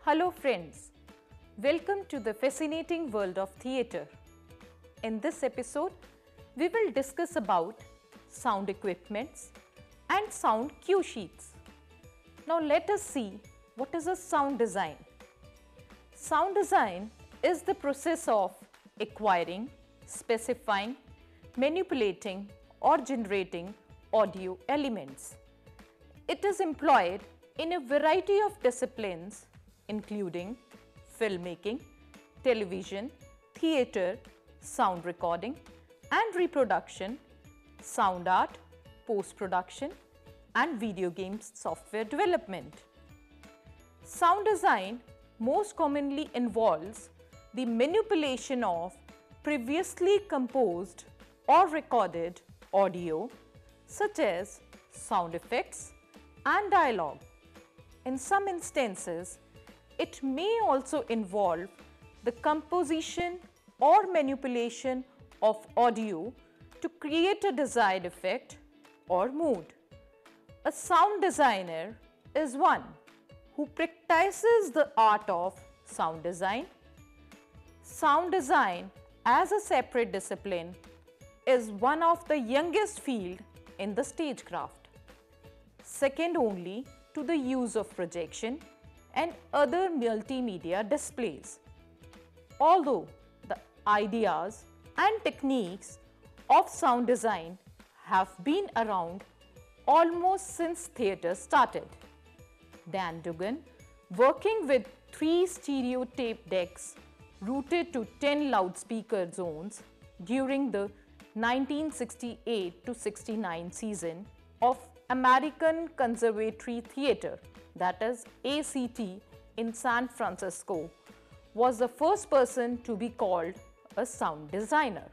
Hello friends, welcome to the fascinating world of theatre. In this episode, we will discuss about sound equipments and sound cue sheets. Now let us see what is a sound design. Sound design is the process of acquiring, specifying, manipulating or generating audio elements. It is employed in a variety of disciplines including filmmaking, television, theatre, sound recording and reproduction, sound art, post-production and video games software development. Sound design most commonly involves the manipulation of previously composed or recorded audio such as sound effects and dialogue. In some instances, it may also involve the composition or manipulation of audio to create a desired effect or mood. A sound designer is one who practices the art of sound design. Sound design as a separate discipline is one of the youngest fields in the stagecraft, second only to the use of projection and other multimedia displays. Although the ideas and techniques of sound design have been around almost since theatre started. Dan Dugan, working with 3 stereo tape decks routed to 10 loudspeaker zones during the 1968-69 season of American Conservatory Theatre, that is ACT, in San Francisco, was the first person to be called a sound designer.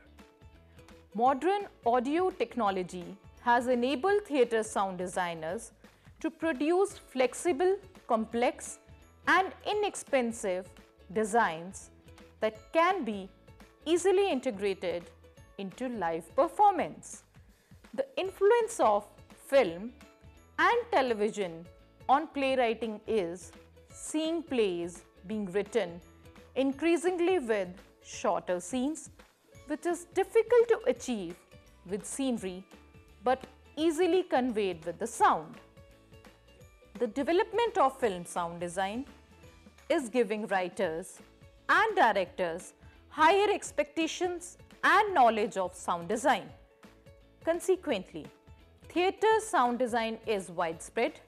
Modern audio technology has enabled theatre sound designers to produce flexible, complex and inexpensive designs that can be easily integrated into live performance. The influence of film and television on playwriting is seeing plays being written increasingly with shorter scenes, which is difficult to achieve with scenery but easily conveyed with the sound. The development of film sound design is giving writers and directors higher expectations and knowledge of sound design. Consequently, theatre sound design is widespread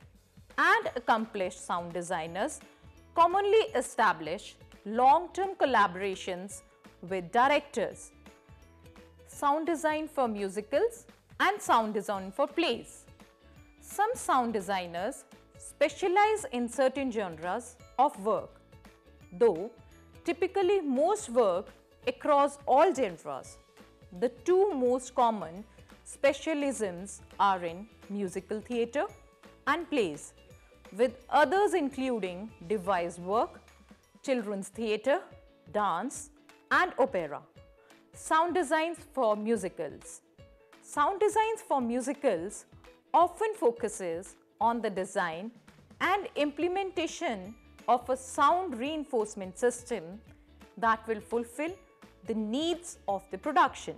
and accomplished sound designers commonly establish long-term collaborations with directors. Sound design for musicals and sound design for plays. Some sound designers specialize in certain genres of work, though typically most work across all genres. The 2 most common specialisms are in musical theatre and plays, with others including devised work, children's theatre, dance and opera. Sound designs for musicals. Sound designs for musicals often focuses on the design and implementation of a sound reinforcement system that will fulfill the needs of the production.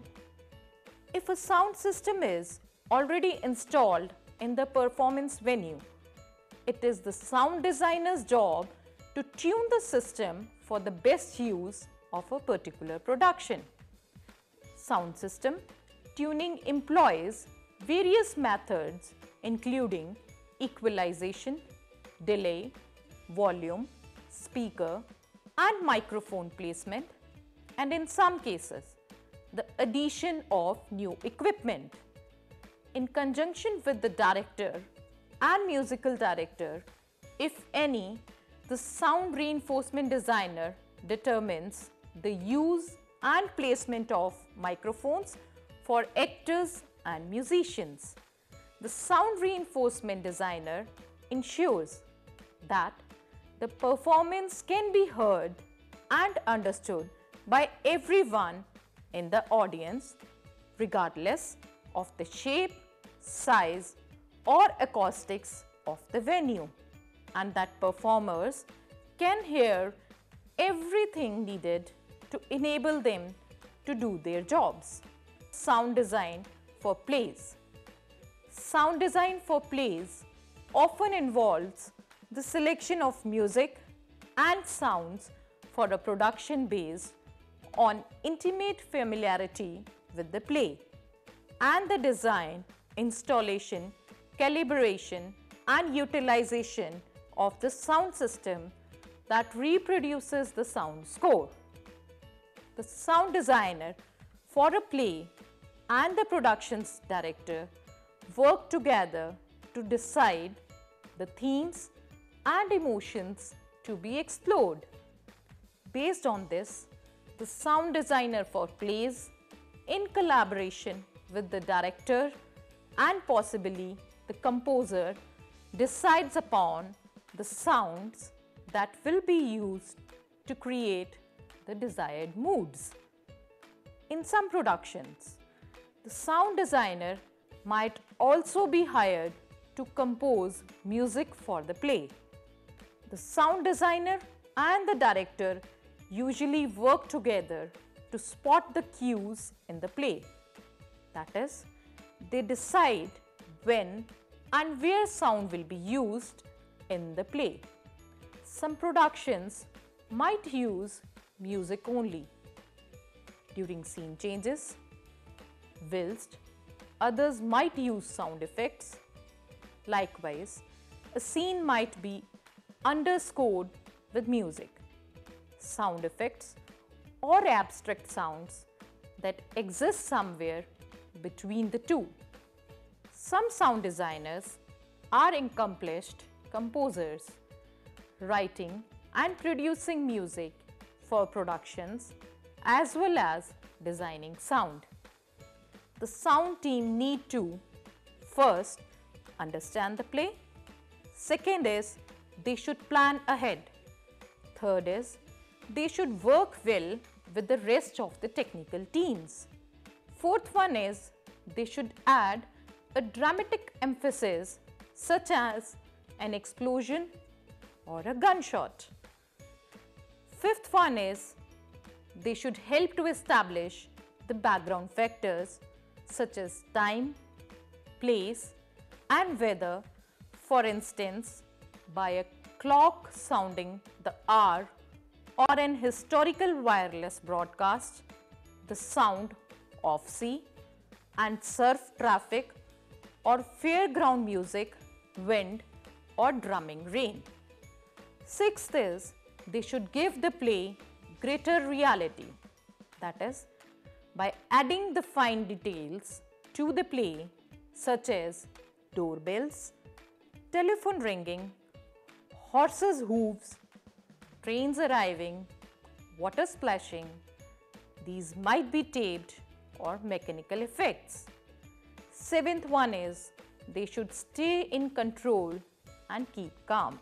If a sound system is already installed in the performance venue, it is the sound designer's job to tune the system for the best use of a particular production. Sound system tuning employs various methods including equalization, delay, volume, speaker and microphone placement, and in some cases, the addition of new equipment. In conjunction with the director and musical director, if any, the sound reinforcement designer determines the use and placement of microphones for actors and musicians. The sound reinforcement designer ensures that the performance can be heard and understood by everyone in the audience, regardless of the shape, size, or acoustics of the venue, and that performers can hear everything needed to enable them to do their jobs. Sound design for plays. Sound design for plays often involves the selection of music and sounds for a production based on intimate familiarity with the play, and the design, installation, calibration, and utilization of the sound system that reproduces the sound score. The sound designer for a play and the productions director work together to decide the themes and emotions to be explored. Based on this, the sound designer for plays, in collaboration with the director and possibly the composer, decides upon the sounds that will be used to create the desired moods. In some productions, the sound designer might also be hired to compose music for the play. The sound designer and the director usually work together to spot the cues in the play. That is, they decide when and where sound will be used in the play. Some productions might use music only during scene changes, whilst others might use sound effects. Likewise, a scene might be underscored with music, sound effects, or abstract sounds that exist somewhere between the two. Some sound designers are accomplished composers, writing and producing music for productions as well as designing sound. The sound team need to first understand the play. Second is they should plan ahead. Third is they should work well with the rest of the technical teams. Fourth one is they should add a dramatic emphasis such as an explosion or a gunshot. Fifth one is they should help to establish the background factors such as time, place, and weather. For instance, by a clock sounding the hour or an historical wireless broadcast, the sound of sea and surf traffic, or fairground music, wind, or drumming rain. Sixth is they should give the play greater reality. That is, by adding the fine details to the play such as doorbells, telephone ringing, horses' hooves, trains arriving, water splashing. These might be taped or mechanical effects. Seventh one is they should stay in control and keep calm.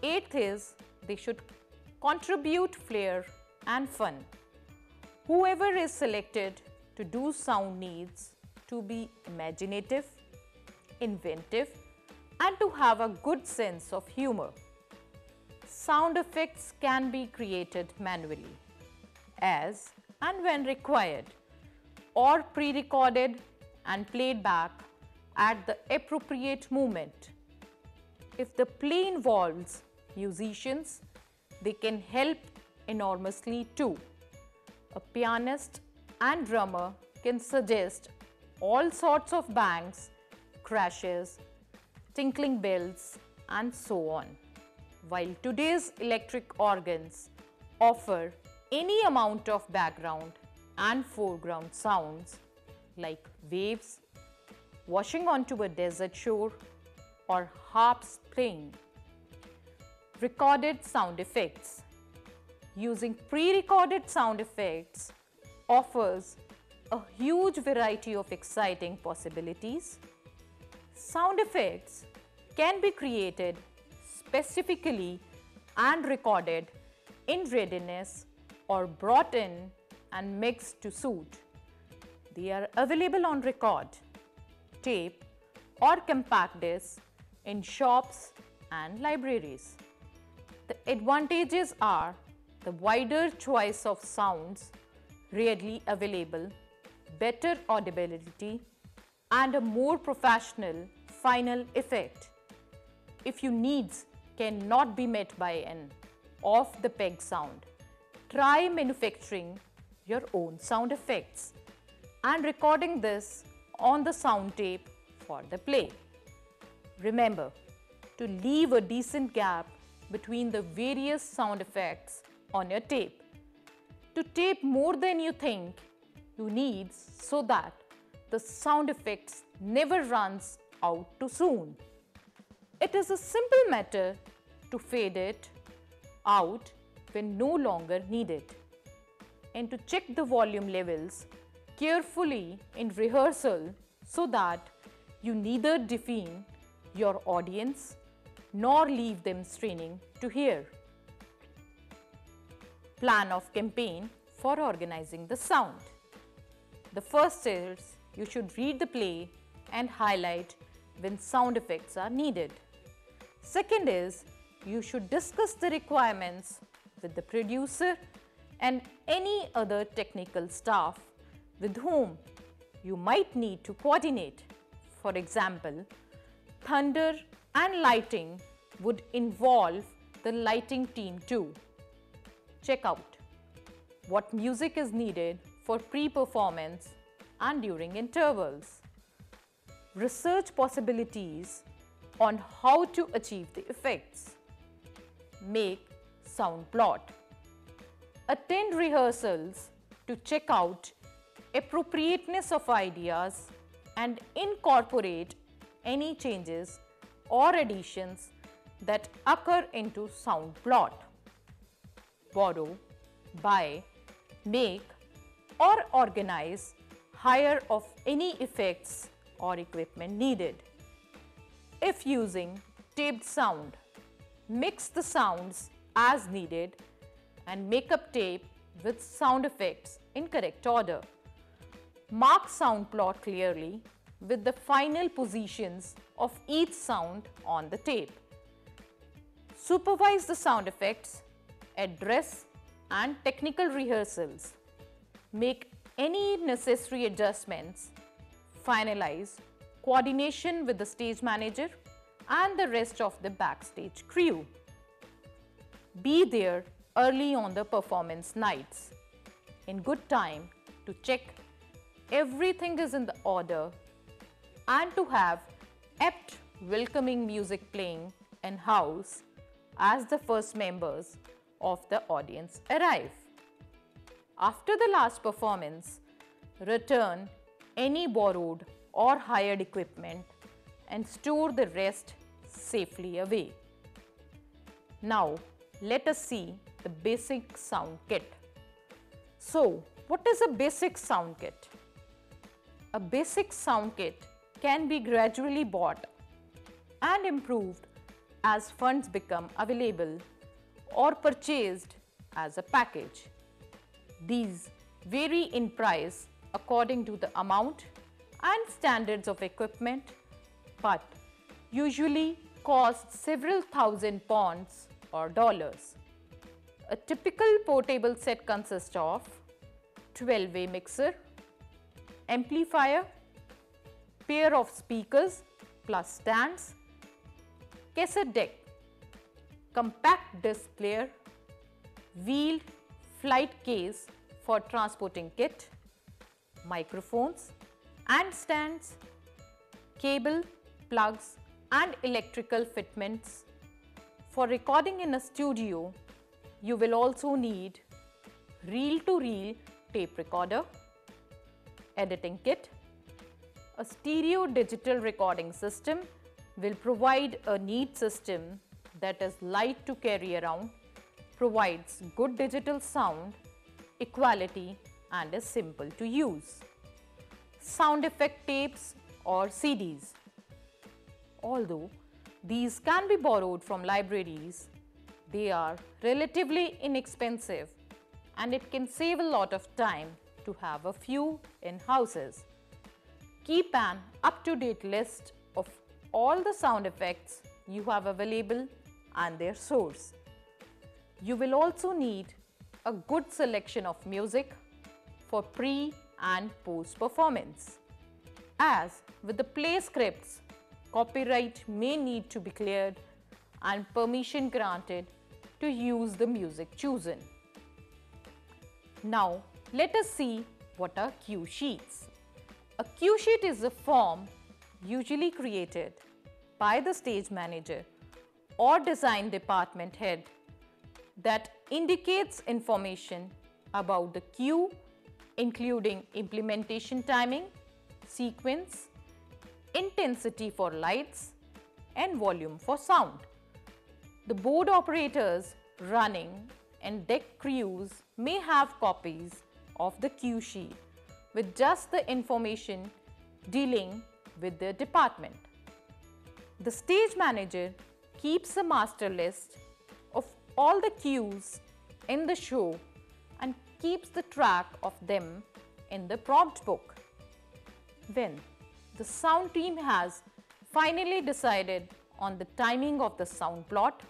Eighth is they should contribute flair and fun. Whoever is selected to do sound needs to be imaginative, inventive, and to have a good sense of humor. Sound effects can be created manually, as and when required, or pre-recorded and played back at the appropriate moment. If the play involves musicians, they can help enormously too. A pianist and drummer can suggest all sorts of bangs, crashes, tinkling bells, and so on. While today's electric organs offer any amount of background and foreground sounds like waves, washing onto a desert shore, or harps playing. Recorded sound effects. Using pre-recorded sound effects offers a huge variety of exciting possibilities. Sound effects can be created specifically and recorded in readiness or brought in and mixed to suit. They are available on record, tape or compact disc in shops and libraries. The advantages are the wider choice of sounds readily available, better audibility and a more professional final effect. If your needs cannot be met by an off-the-peg sound, try manufacturing your own sound effects and recording this on the sound tape for the play. Remember to leave a decent gap between the various sound effects on your tape. To tape more than you think you need so that the sound effects never runs out too soon. It is a simple matter to fade it out when no longer needed and to check the volume levels carefully in rehearsal so that you neither deafen your audience nor leave them straining to hear. Plan of campaign for organizing the sound. The first is you should read the play and highlight when sound effects are needed. Second is you should discuss the requirements with the producer and any other technical staff with whom you might need to coordinate. For example, thunder and lighting would involve the lighting team too. Check out what music is needed for pre-performance and during intervals. Research possibilities on how to achieve the effects. Make sound plot. Attend rehearsals to check out appropriateness of ideas and incorporate any changes or additions that occur into sound plot. Borrow, buy, make or organize hire of any effects or equipment needed. If using taped sound, mix the sounds as needed and make up tape with sound effects in correct order. Mark sound plot clearly with the final positions of each sound on the tape. Supervise the sound effects, address and technical rehearsals. Make any necessary adjustments. Finalize coordination with the stage manager and the rest of the backstage crew. Be there early on the performance nights in good time to check everything is in the order and to have apt welcoming music playing in house as the first members of the audience arrive. After the last performance, return any borrowed or hired equipment and store the rest safely away. Now, let us see the basic sound kit. So, what is a basic sound kit? A basic sound kit can be gradually bought and improved as funds become available or purchased as a package. These vary in price according to the amount and standards of equipment, but usually cost several thousand pounds or dollars. A typical portable set consists of 12-way mixer, amplifier, pair of speakers plus stands, cassette deck, compact disc player, wheeled flight case for transporting kit, microphones and stands, cable, plugs and electrical fitments. For recording in a studio, you will also need reel-to-reel tape recorder, editing kit. A stereo digital recording system will provide a neat system that is light to carry around, provides good digital sound, equality and is simple to use. Sound effect tapes or CDs. Although These can be borrowed from libraries. They are relatively inexpensive and it can save a lot of time to have a few in houses. Keep an up-to-date list of all the sound effects you have available and their source. You will also need a good selection of music for pre and post performance. As with the play scripts, copyright may need to be cleared and permission granted to use the music chosen. Now, let us see what are cue sheets. A cue sheet is a form usually created by the stage manager or design department head that indicates information about the cue, including implementation timing, sequence, intensity for lights, and volume for sound. The board operators running and deck crews may have copies of the cue sheet with just the information dealing with their department. The stage manager keeps a master list of all the cues in the show and keeps the track of them in the prompt book. When the sound team has finally decided on the timing of the sound plot,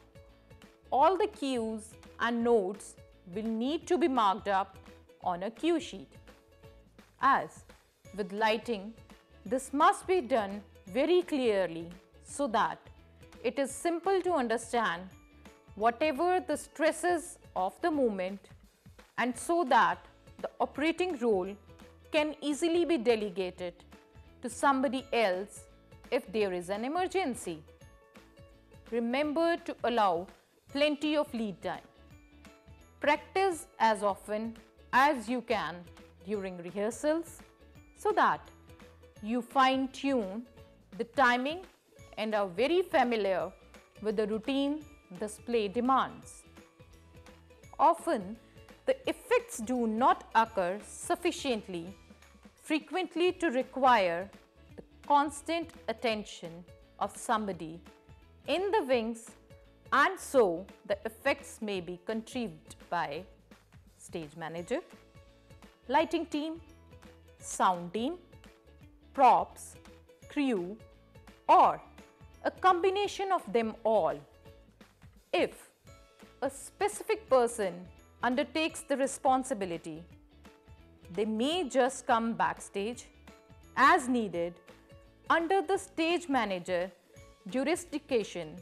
all the cues and notes will need to be marked up on a cue sheet. As with lighting, this must be done very clearly so that it is simple to understand whatever the stresses of the moment and so that the operating role can easily be delegated to somebody else if there is an emergency. Remember to allow plenty of lead time. Practice as often as you can during rehearsals so that you fine-tune the timing and are very familiar with the routine this play demands. Often, the effects do not occur sufficiently frequently to require the constant attention of somebody in the wings, and so the effects may be contrived by stage manager, lighting team, sound team, props, crew, or a combination of them all. If a specific person undertakes the responsibility, they may just come backstage as needed under the stage manager jurisdiction.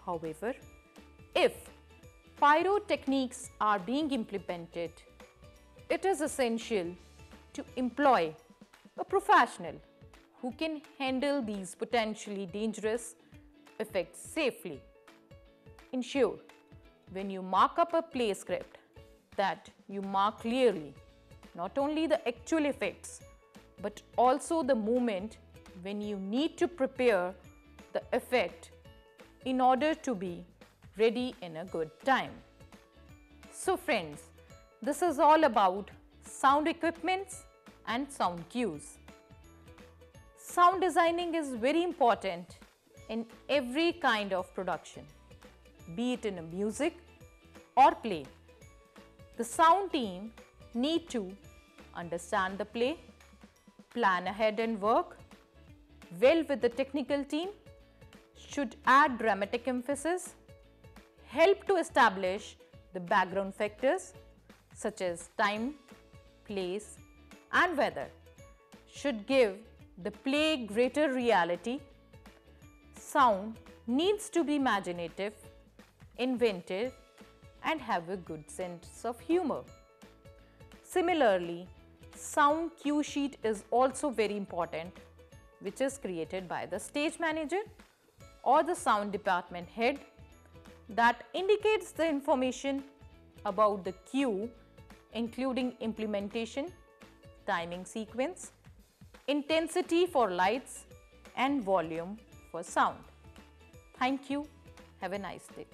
However, if pyrotechnics are being implemented, it is essential to employ a professional who can handle these potentially dangerous effects safely. Ensure when you mark up a play script that you mark clearly not only the actual effects but also the moment when you need to prepare the effect in order to be ready in a good time. So friends, this is all about sound equipments and sound cues. Sound designing is very important in every kind of production, be it in a music or play. The sound team need to understand the play, plan ahead and work well with the technical team, should add dramatic emphasis, help to establish the background factors such as time, place and weather, should give the play greater reality. Sound needs to be imaginative, inventive and have a good sense of humor. Similarly, sound cue sheet is also very important, which is created by the stage manager or the sound department head that indicates the information about the cue, including implementation, timing sequence, intensity for lights and volume for sound. Thank you. Have a nice day.